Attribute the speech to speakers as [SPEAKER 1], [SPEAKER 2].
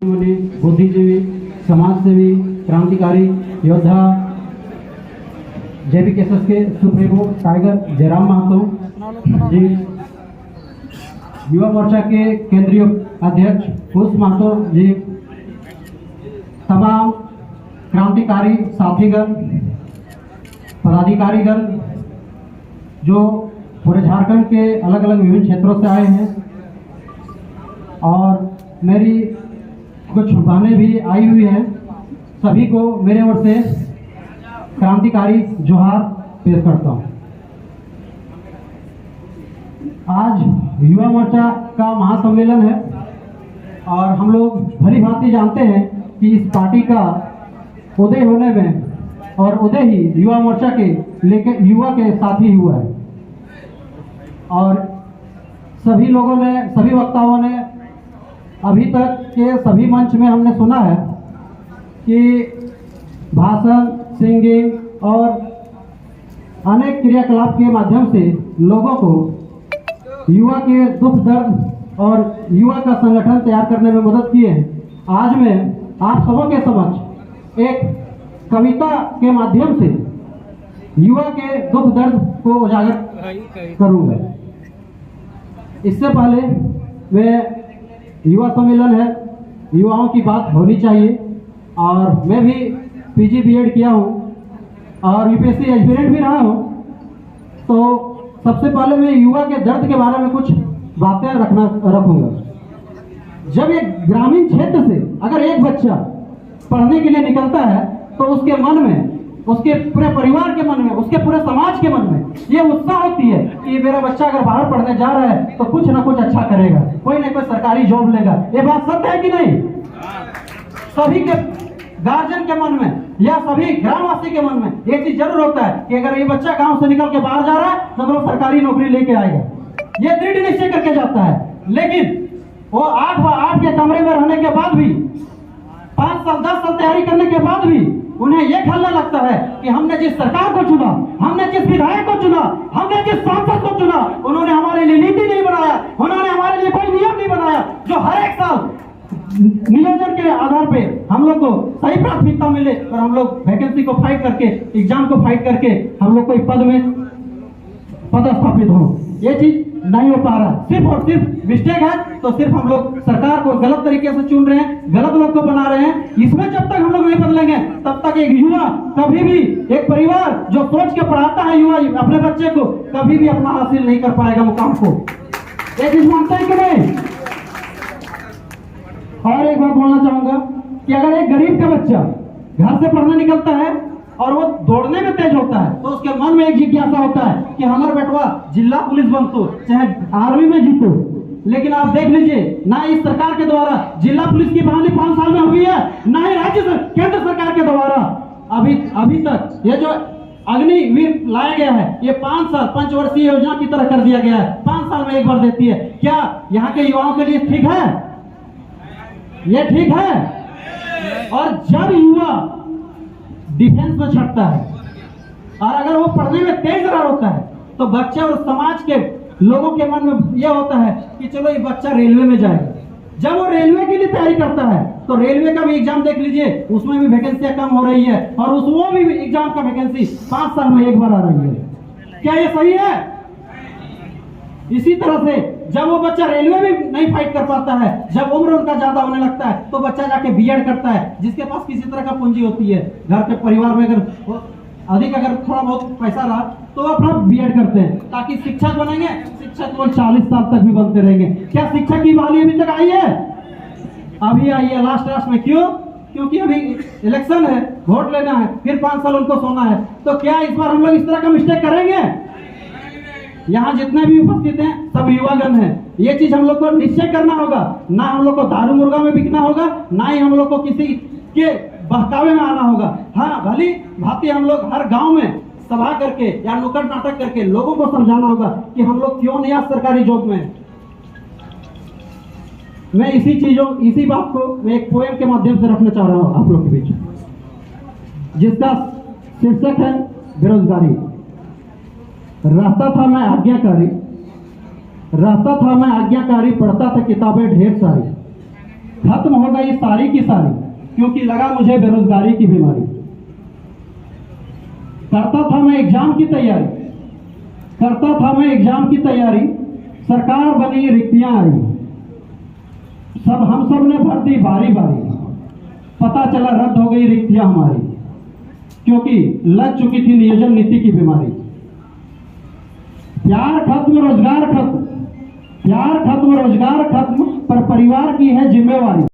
[SPEAKER 1] मुनि, बुद्धिजीवी, समाजसेवी, क्रांतिकारी योद्धा JBKSS के सुप्रीमो टाइगर जयराम महतो जी, युवा मोर्चा के केंद्रीय अध्यक्ष कुश महतो जी, तमाम क्रांतिकारी साथीगण, पदाधिकारीगण जो पूरे झारखंड के अलग अलग विभिन्न क्षेत्रों से आए हैं और मेरी कुछ बहनें भी आई हुई हैं, सभी को मेरे ओर से क्रांतिकारी जोहार पेश करता हूँ। आज युवा मोर्चा का महासम्मेलन है और हम लोग भली भांति जानते हैं कि इस पार्टी का उदय होने में और उदय ही युवा मोर्चा के लेके युवा के साथ ही हुआ है। और सभी लोगों ने, सभी वक्ताओं ने अभी तक के सभी मंच में हमने सुना है कि भाषण, सिंगिंग और अनेक क्रियाकलाप के माध्यम से लोगों को युवा के दुख दर्द और युवा का संगठन तैयार करने में मदद की है। आज मैं आप सबों के समक्ष एक कविता के माध्यम से युवा के दुख दर्द को उजागर करूंगा। इससे पहले मैं, युवा सम्मेलन है, युवाओं की बात होनी चाहिए और मैं भी PG B.Ed किया हूँ और UPSC एस्पिरेंट भी रहा हूँ, तो सबसे पहले मैं युवा के दर्द के बारे में कुछ बातें रखूंगा। जब एक ग्रामीण क्षेत्र से अगर एक बच्चा पढ़ने के लिए निकलता है तो उसके मन में, उसके पूरे परिवार के मन में, उसके पूरे समाज के मन में ये उत्साह होती है कि मेरा बच्चा अगर बाहर पढ़ने जा रहा है तो कुछ ना कुछ अच्छा करेगा, कोई ना कोई सरकारी जॉब लेगा। ये बात सत्य है कि नहीं? सभी के गार्जियन के मन में या सभी ग्रामवासी के मन में ये चीज जरूर होता है कि अगर ये बच्चा गांव से निकल के बाहर जा रहा है तो मतलब सरकारी नौकरी लेके आएगा, ये दृढ़ निश्चय करके जाता है। लेकिन वो 8 के कमरे में रहने के बाद भी, 5 साल 10 साल तैयारी करने के बाद भी उन्हें यह ख्याल लगता है कि हमने जिस सरकार को चुना, हमने जिस विधायक को चुना, हमने जिस सांसद को चुना, उन्होंने हमारे लिए नीति नहीं बनाया, उन्होंने हमारे लिए कोई नियम नहीं बनाया जो हर एक साल नियोजन के आधार पे हम लोग को सही प्राथमिकता मिले और हम लोग वैकेंसी को फाइट करके, एग्जाम को फाइट करके हम लोग कोई पद में पदस्थापित हो। ये चीज नहीं हो पा रहा, सिर्फ और सिर्फ मिस्टेक है। तो सिर्फ हम लोग सरकार को गलत तरीके से चुन रहे हैं, गलत लोग को बना रहे हैं। इसमें जब तक हम लोग नहीं बदलेंगे तब तक एक युवा कभी भी, एक परिवार जो सोच के पढ़ाता है युवा अपने बच्चे को, कभी भी अपना हासिल नहीं कर पाएगा मुकाम को। ये चीज मानते हैं कि नहीं? और एक बात बोलना चाहूंगा कि अगर एक गरीब का बच्चा घर से पढ़ने निकलता है और वो दौड़ने में तेज होता है तो उसके मन में एक जिज्ञासा होता है कि हमारा बेटवा जिला पुलिस बनतो, चाहे आर्मी में जीतो। लेकिन आप देख लीजिए, ना इस सरकार के द्वारा जिला पुलिस की बहाली 5 साल में हुई है, ना ही केंद्र सरकार के द्वारा अभी तक ये जो अग्निवीर लाया गया है, ये 5 साल पंचवर्षीय योजना की तरह कर दिया गया है, 5 साल में एक बार देती है। क्या यहाँ के युवाओं के लिए ठीक है? ये ठीक है? और जब युवा डिफेंस में छटता है और अगर वो पढ़ने में तेज रहा होता है तो बच्चे और समाज के लोगों के मन में यह होता है कि चलो ये बच्चा रेलवे में जाएगा। जब वो रेलवे के लिए तैयारी करता है तो रेलवे का भी एग्जाम देख लीजिए, उसमें भी वैकेंसियां कम हो रही है और वो भी एग्जाम का वैकेंसी 5 साल में एक बार आ रही है। क्या ये सही है? इसी तरह से जब वो बच्चा रेलवे में नहीं फाइट कर पाता है, जब उम्र उनका ज्यादा होने लगता है तो बच्चा जाके B.Ed करता है। जिसके पास किसी तरह का पूंजी होती है, घर के परिवार में अगर अधिक अगर थोड़ा बहुत पैसा रहा तो वो अपना B.Ed करते हैं ताकि शिक्षक बनेंगे। शिक्षक वो 40 साल तक भी बनते रहेंगे। क्या शिक्षक की बहाली अभी तक आई है? अभी आई है लास्ट में। क्यों? क्योंकि अभी इलेक्शन है, वोट लेना है, फिर 5 साल उनको सोना है। तो क्या इस बार हम लोग इस तरह का मिस्टेक करेंगे? यहाँ जितने भी उपस्थित हैं सब युवागण हैं। ये चीज हम लोग को निश्चय करना होगा। ना हम लोग को दारू मुर्गा में बिकना होगा, ना ही हम लोग को किसी के बहकावे में आना होगा। हाँ, भली भांति हम लोग हर गांव में सभा करके या नुक्कड़ नाटक करके लोगों को समझाना होगा कि हम लोग क्यों नहीं आज सरकारी जॉब में। मैं इसी बात को मैं एक पोएम के माध्यम से रखना चाह रहा हूँ आप लोग के बीच, जिसका शीर्षक है बेरोजगारी। रहता था मैं आज्ञाकारी, पढ़ता था किताबें ढेर सारी, खत्म हो गई सारी की सारी, क्योंकि लगा मुझे बेरोजगारी की बीमारी। करता था मैं एग्जाम की तैयारी, सरकार बनी, रिक्तियां आई, हम सब ने भर दी बारी बारी, पता चला रद्द हो गई रिक्तियां हमारी, क्योंकि लग चुकी थी नियोजन नीति की बीमारी। प्यार खत्म, रोजगार खत्म, पर परिवार की है जिम्मेवारी।